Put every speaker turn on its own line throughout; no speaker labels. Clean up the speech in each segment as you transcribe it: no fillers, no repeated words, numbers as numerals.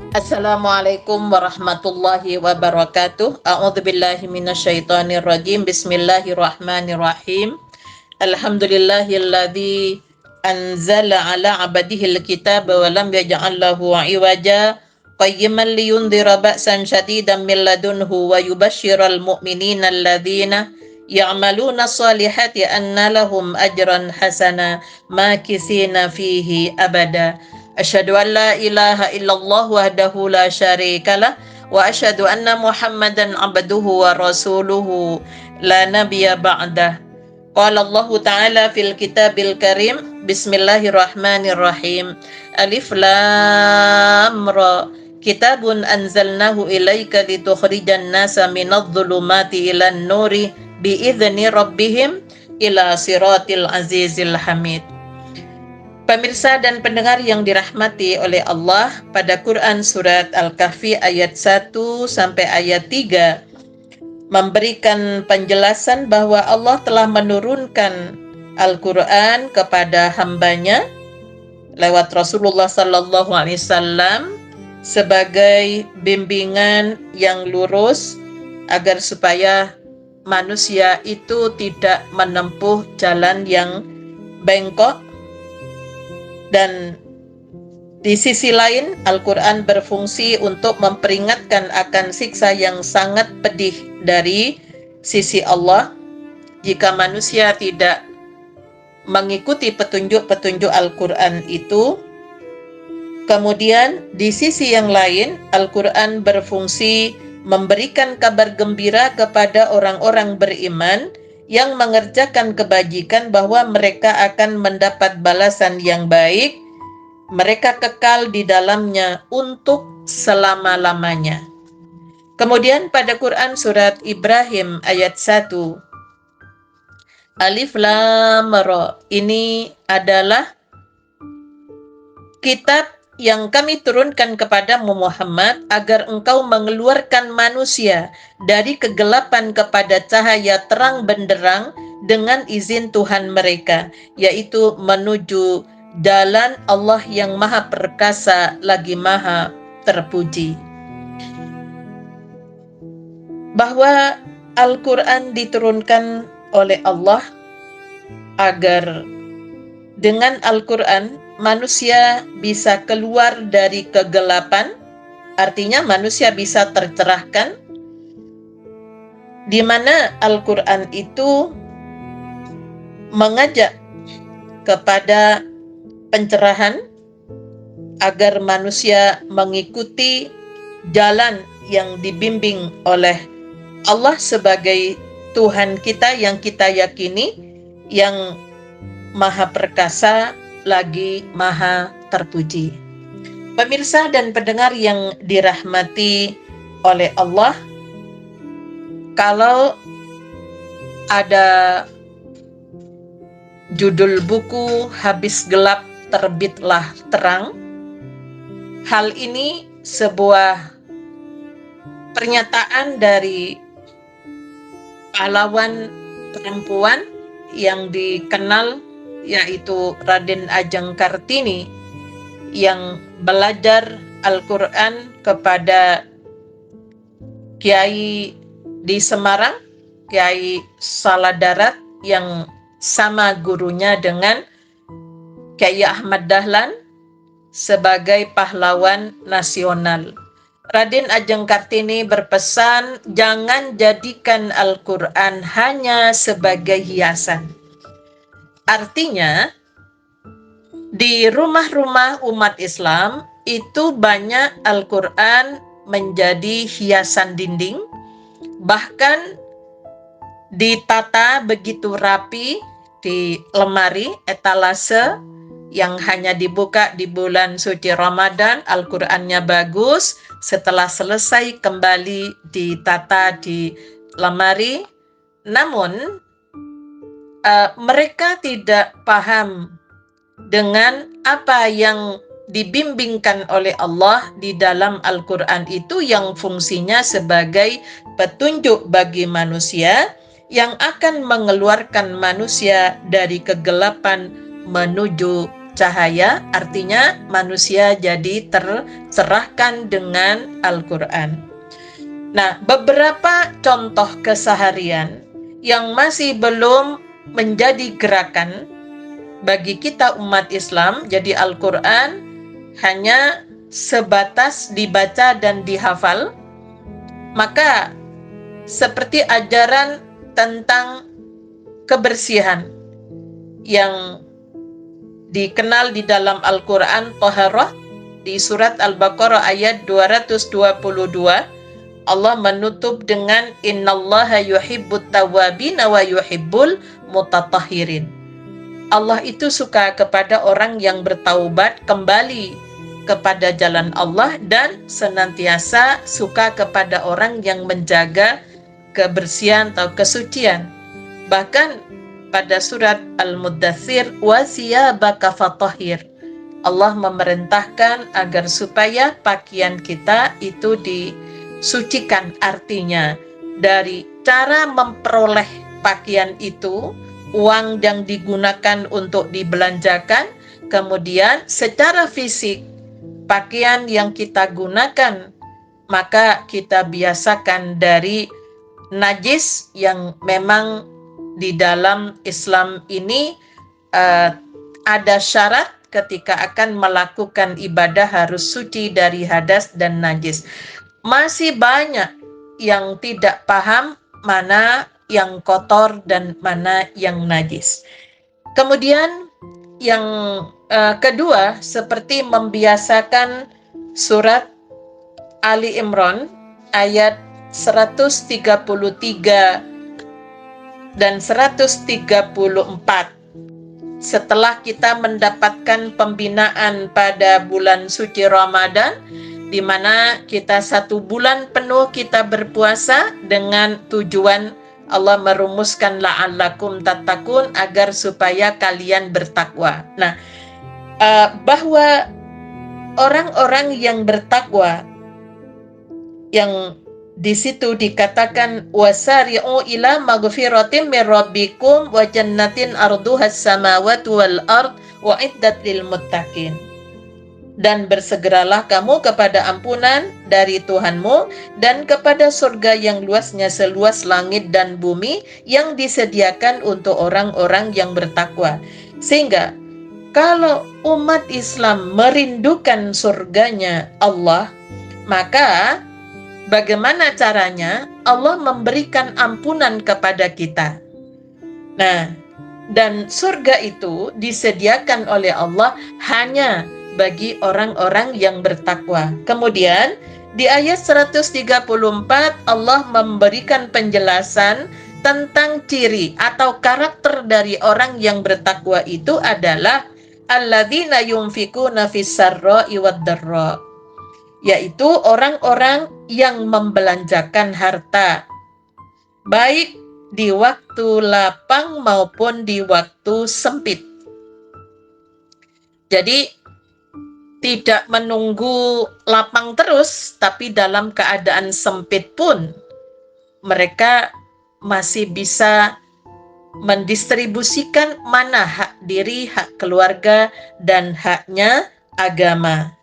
Assalamualaikum warahmatullahi wabarakatuh. A'udzubillahi minasyaitonir rajim. Bismillahirrahmanirrahim. Alhamdulillahilladzi anzala ala 'abdihil kitaba wa lam yaj'al lahu 'iwaja qayyiman liyundhira ba'san syadidan min ladunhu wa yubashshiral mu'minina alladzina ya'maluna shalihati anna lahum ajran hasana makisina fihi abada. Asyhadu an la ilaha illallah wahdahu la syarikalah wa asyhadu anna Muhammadan abduhu wa rasuluhu la nabiyya ba'dah. Qala Allah Ta'ala fil kitabil karim. Bismillahirrahmanirrahim. Alif lam ra. Kitabun anzalnahu ilaika litukhrijan nasa minadh dhulumati ilan nuri biizni rabbihim ila siratil azizil hamid. Pemirsa dan pendengar yang dirahmati oleh Allah, pada Quran Surat Al-Kahfi ayat 1 sampai ayat 3 memberikan penjelasan bahwa Allah telah menurunkan Al-Quran kepada hambanya lewat Rasulullah Sallallahu Alaihi Wasallam sebagai bimbingan yang lurus agar supaya manusia itu tidak menempuh jalan yang bengkok. Dan di sisi lain, Al-Quran berfungsi untuk memperingatkan akan siksa yang sangat pedih dari sisi Allah jika manusia tidak mengikuti petunjuk-petunjuk Al-Quran itu. Kemudian di sisi yang lain, Al-Quran berfungsi memberikan kabar gembira kepada orang-orang beriman yang mengerjakan kebajikan bahwa mereka akan mendapat balasan yang baik, mereka kekal di dalamnya untuk selama-lamanya. Kemudian pada Quran Surat Ibrahim ayat 1, Alif Lam Ra, ini adalah kitab yang kami turunkan kepadamu Muhammad agar engkau mengeluarkan manusia dari kegelapan kepada cahaya terang benderang dengan izin Tuhan mereka, yaitu menuju jalan Allah yang maha perkasa lagi maha terpuji. Bahwa Al-Quran diturunkan oleh Allah agar dengan Al-Quran manusia bisa keluar dari kegelapan, artinya manusia bisa tercerahkan, di mana Al-Quran itu mengajak kepada pencerahan agar manusia mengikuti jalan yang dibimbing oleh Allah sebagai Tuhan kita yang kita yakini, yang maha perkasa lagi maha terpuji. Pemirsa dan pendengar yang dirahmati oleh Allah, kalau ada judul buku Habis Gelap Terbitlah Terang, hal ini sebuah pernyataan dari pahlawan perempuan yang dikenal, yaitu Raden Ajeng Kartini, yang belajar Al-Quran kepada Kiai di Semarang, Kiai Saladarat, yang sama gurunya dengan Kiai Ahmad Dahlan sebagai pahlawan nasional. Raden Ajeng Kartini berpesan, jangan jadikan Al-Quran hanya sebagai hiasan. Artinya, di rumah-rumah umat Islam itu banyak Al-Quran menjadi hiasan dinding, bahkan ditata begitu rapi di lemari etalase yang hanya dibuka di bulan suci Ramadan. Al-Qurannya bagus, setelah selesai kembali ditata di lemari. Namun mereka tidak paham dengan apa yang dibimbingkan oleh Allah di dalam Al-Quran itu, yang fungsinya sebagai petunjuk bagi manusia yang akan mengeluarkan manusia dari kegelapan menuju cahaya, artinya manusia jadi tercerahkan dengan Al-Quran. Nah, beberapa contoh keseharian yang masih belum menjadi gerakan bagi kita umat Islam, jadi Al-Quran hanya sebatas dibaca dan dihafal, maka seperti ajaran tentang kebersihan yang dikenal di dalam Al-Quran, Taharah, di surat Al-Baqarah ayat 222, Allah menutup dengan innallaha yuhibbut tawwabina wa yuhibbul mutatahhirin. Allah itu suka kepada orang yang bertaubat kembali kepada jalan Allah dan senantiasa suka kepada orang yang menjaga kebersihan atau kesucian. Bahkan pada surat Al-Muddathir wa siyabaka fatahhir, Allah memerintahkan agar supaya pakaian kita itu disucikan. Artinya dari cara memperoleh pakaian itu, uang yang digunakan untuk dibelanjakan, kemudian secara fisik pakaian yang kita gunakan, maka kita biasakan dari najis yang memang di dalam Islam ini ada syarat ketika akan melakukan ibadah harus suci dari hadas dan najis. Masih banyak yang tidak paham mana yang kotor dan mana yang najis. Kemudian yang kedua, seperti membiasakan surat Ali Imran ayat 133 dan 134. Setelah kita mendapatkan pembinaan pada bulan suci Ramadan, di mana kita 1 bulan penuh kita berpuasa dengan tujuan Allah merumuskan la'allakum tattaqun, agar supaya kalian bertakwa. Nah, bahwa orang-orang yang bertakwa, yang di situ dikatakan wasari'u ila maghfiratin mir rabbikum wa jannatin arduhas samawati wal ard wa iddat lil muttaqin. Dan bersegeralah kamu kepada ampunan dari Tuhanmu dan kepada surga yang luasnya seluas langit dan bumi yang disediakan untuk orang-orang yang bertakwa. Sehingga kalau umat Islam merindukan surganya Allah, maka bagaimana caranya? Allah memberikan ampunan kepada kita. Nah, dan surga itu disediakan oleh Allah hanya bagi orang-orang yang bertakwa. Kemudian di ayat 134 Allah memberikan penjelasan tentang ciri atau karakter dari orang yang bertakwa itu adalah alladzina yunfikuna fis sarra'i wad dharra, yaitu orang-orang yang membelanjakan harta baik di waktu lapang maupun di waktu sempit. Jadi tidak menunggu lapang terus, tapi dalam keadaan sempit pun mereka masih bisa mendistribusikan mana hak diri, hak keluarga, dan haknya agama.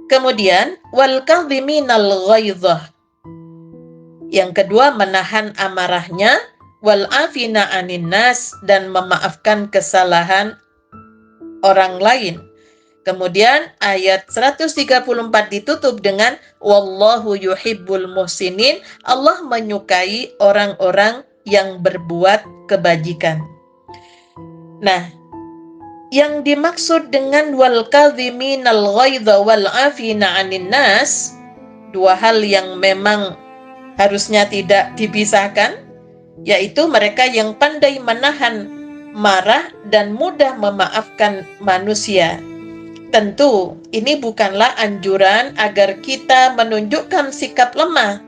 Kemudian wal kadhiminal ghaidhah, yang kedua menahan amarahnya, wal afina anin nas, dan memaafkan kesalahan orang lain. Kemudian ayat 134 ditutup dengan wallahu yuhibbul muhsinin, Allah menyukai orang-orang yang berbuat kebajikan. Nah, yang dimaksud dengan wal kadhiminal ghaidha wal afina 'anin nas, dua hal yang memang harusnya tidak dipisahkan, yaitu mereka yang pandai menahan marah dan mudah memaafkan manusia. Tentu ini bukanlah anjuran agar kita menunjukkan sikap lemah,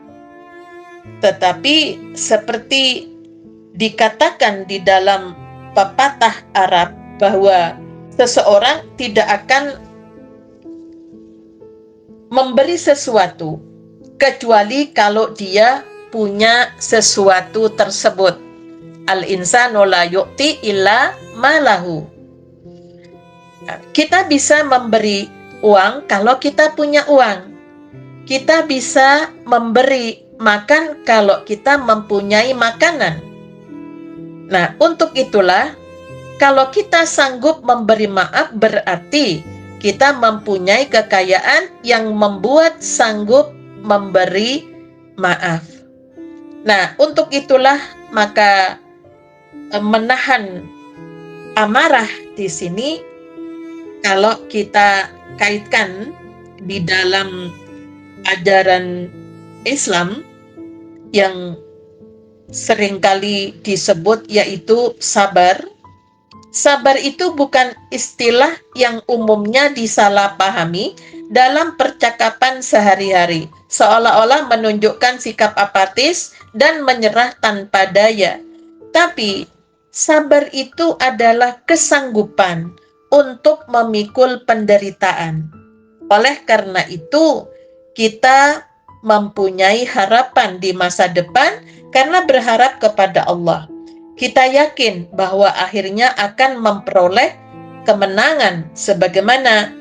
tetapi seperti dikatakan di dalam pepatah Arab bahwa seseorang tidak akan memberi sesuatu kecuali kalau dia punya sesuatu tersebut. Al-insanu la yu'ti illa malahu. Kita bisa memberi uang kalau kita punya uang. Kita bisa memberi makan kalau kita mempunyai makanan. Nah, untuk itulah kalau kita sanggup memberi maaf berarti kita mempunyai kekayaan yang membuat sanggup memberi maaf. Nah, untuk itulah maka menahan amarah di sini kalau kita kaitkan di dalam ajaran Islam yang seringkali disebut yaitu sabar. Sabar itu bukan istilah yang umumnya disalahpahami dalam percakapan sehari-hari, seolah-olah menunjukkan sikap apatis dan menyerah tanpa daya. Tapi sabar itu adalah kesanggupan untuk memikul penderitaan. Oleh karena itu, kita mempunyai harapan di masa depan karena berharap kepada Allah. Kita yakin bahwa akhirnya akan memperoleh kemenangan sebagaimana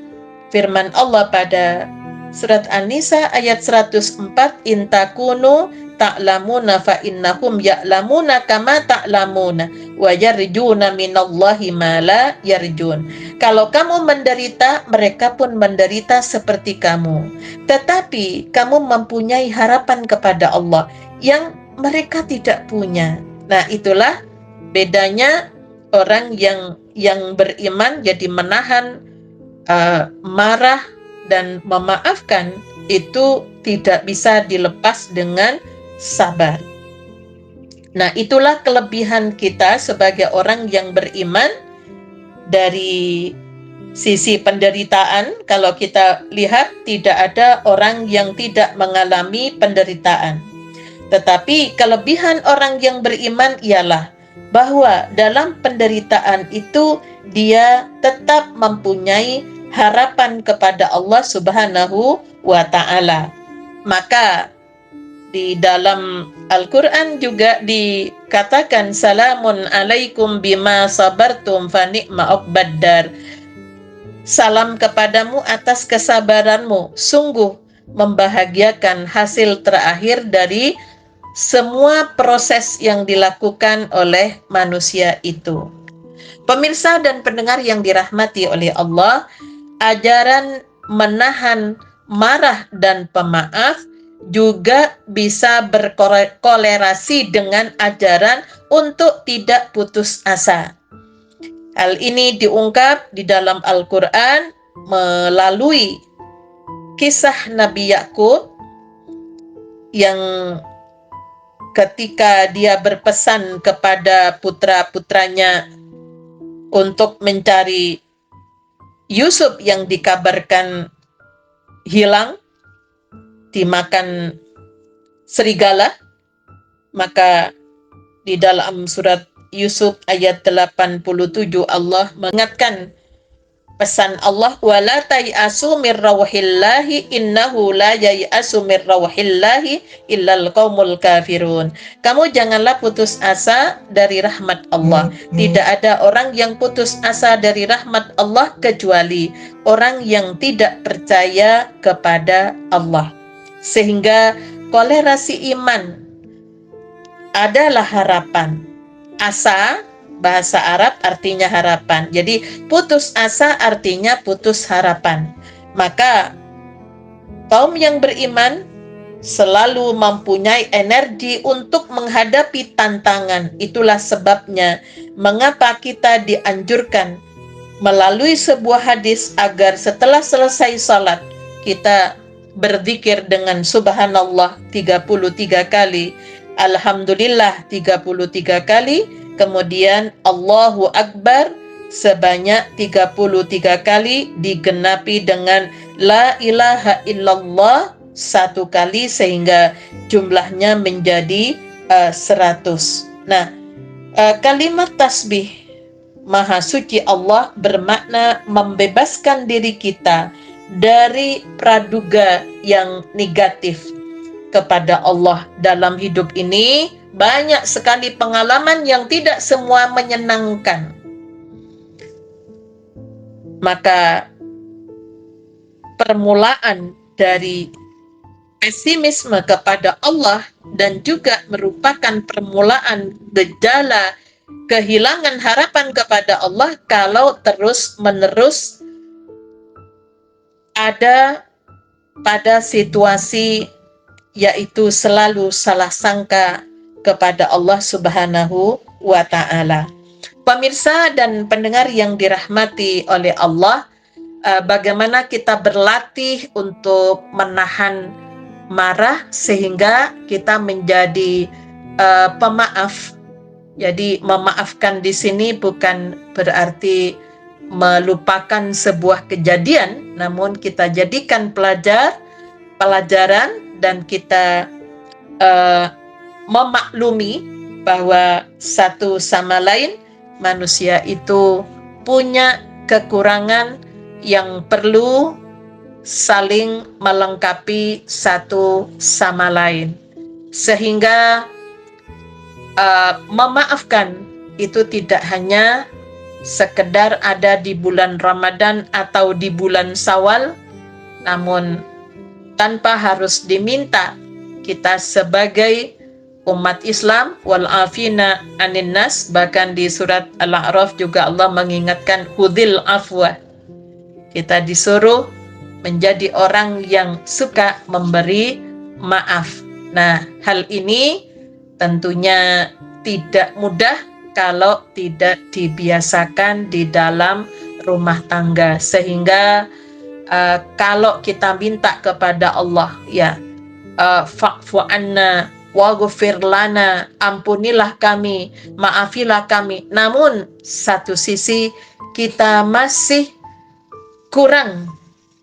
firman Allah pada surat An-Nisa ayat 104, "In takunu ta'lamuna fa innahum ya'lamuna kama ta'lamuna wa yarjuna minallahi ma la yarjun." Kalau kamu menderita, mereka pun menderita seperti kamu. Tetapi kamu mempunyai harapan kepada Allah yang mereka tidak punya. Nah, itulah bedanya orang yang beriman, jadi menahan marah dan memaafkan itu tidak bisa dilepas dengan sabar. Nah, itulah kelebihan kita sebagai orang yang beriman. Dari sisi penderitaan, kalau kita lihat tidak ada orang yang tidak mengalami penderitaan. Tetapi kelebihan orang yang beriman ialah bahwa dalam penderitaan itu dia tetap mempunyai harapan kepada Allah Subhanahu wa Ta'ala. Maka di dalam Al-Quran juga dikatakan, "Salamun alaikum bima sabartum fa ni'ma uqbaddar." Salam kepadamu atas kesabaranmu, sungguh membahagiakan hasil terakhir dari semua proses yang dilakukan oleh manusia itu. Pemirsa dan pendengar yang dirahmati oleh Allah, ajaran menahan marah dan pemaaf juga bisa berkolerasi dengan ajaran untuk tidak putus asa. Hal ini diungkap di dalam Al-Quran melalui kisah Nabi Yakub yang ketika dia berpesan kepada putra-putranya untuk mencari Yusuf yang dikabarkan hilang, dimakan serigala, maka di dalam surat Yusuf ayat 87 Allah mengingatkan pesan Allah, "Wala tay'asu mir rauhillahi innahu la yai'asu mir rauhillahi illal qaumul kafirun." Kamu janganlah putus asa dari rahmat Allah. Tidak ada orang yang putus asa dari rahmat Allah kecuali orang yang tidak percaya kepada Allah. Sehingga kolerasi iman adalah harapan. Asa, bahasa Arab artinya harapan. Jadi putus asa artinya putus harapan. Maka kaum yang beriman selalu mempunyai energi untuk menghadapi tantangan. Itulah sebabnya mengapa kita dianjurkan melalui sebuah hadis agar setelah selesai salat kita berzikir dengan subhanallah 33 kali, alhamdulillah 33 kali, kemudian Allahu Akbar sebanyak 33 kali digenapi dengan la ilaha illallah 1 kali sehingga jumlahnya menjadi 100. Nah, kalimat tasbih Maha Suci Allah bermakna membebaskan diri kita dari praduga yang negatif kepada Allah dalam hidup ini. Banyak sekali pengalaman yang tidak semua menyenangkan. Maka permulaan dari pesimisme kepada Allah dan juga merupakan permulaan gejala kehilangan harapan kepada Allah kalau terus-menerus ada pada situasi yaitu selalu salah sangka kepada Allah Subhanahu wa Ta'ala. Pemirsa dan pendengar yang dirahmati oleh Allah, bagaimana kita berlatih untuk menahan marah sehingga kita menjadi pemaaf. Jadi memaafkan di sini bukan berarti melupakan sebuah kejadian, namun kita jadikan pelajaran dan kita memaklumi bahwa satu sama lain manusia itu punya kekurangan yang perlu saling melengkapi satu sama lain, sehingga memaafkan itu tidak hanya sekedar ada di bulan Ramadan atau di bulan Syawal, namun tanpa harus diminta, kita sebagai umat Islam wal afina anin nas, bahkan di surat Al-A'raf juga Allah mengingatkan hudil afwa. Kita disuruh menjadi orang yang suka memberi maaf. Nah, hal ini tentunya tidak mudah kalau tidak dibiasakan di dalam rumah tangga, sehingga kalau kita minta kepada Allah, ya fa'fu anna waghfir lana, ampunilah kami, maafilah kami, namun satu sisi kita masih kurang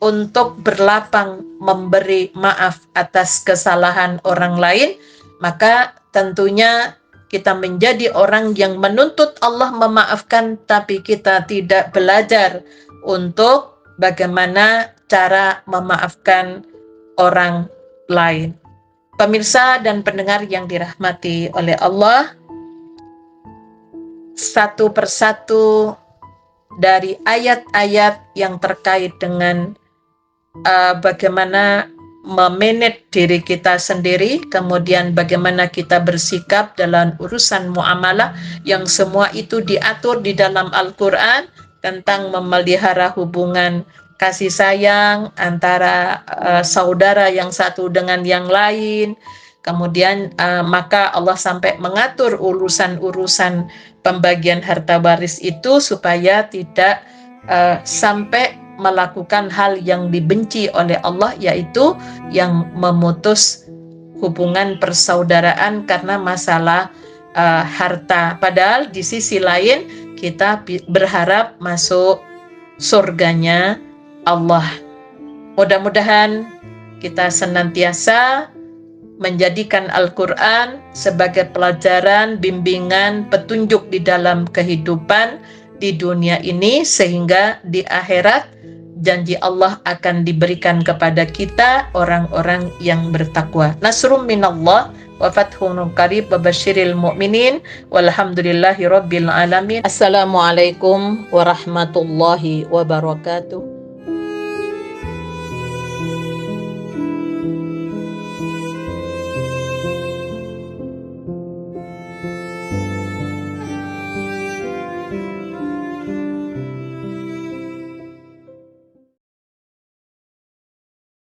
untuk berlapang memberi maaf atas kesalahan orang lain, maka tentunya kita menjadi orang yang menuntut Allah memaafkan, tapi kita tidak belajar untuk bagaimana cara memaafkan orang lain. Pemirsa dan pendengar yang dirahmati oleh Allah, satu persatu dari ayat-ayat yang terkait dengan bagaimana memanage diri kita sendiri, kemudian bagaimana kita bersikap dalam urusan muamalah, yang semua itu diatur di dalam Al-Quran tentang memelihara hubungan kasih sayang antara saudara yang satu dengan yang lain. Kemudian maka Allah sampai mengatur urusan-urusan pembagian harta waris itu supaya tidak sampai melakukan hal yang dibenci oleh Allah, yaitu yang memutus hubungan persaudaraan karena masalah harta. Padahal di sisi lain kita berharap masuk surganya Allah. Mudah-mudahan kita senantiasa menjadikan Al-Quran sebagai pelajaran, bimbingan, petunjuk di dalam kehidupan di dunia ini, sehingga di akhirat janji Allah akan diberikan kepada kita orang-orang yang bertakwa. Nasrum minallah wa fathun qarib wa basyiril mu'minin walhamdulillahi rabbil alamin. Assalamualaikum warahmatullahi wabarakatuh.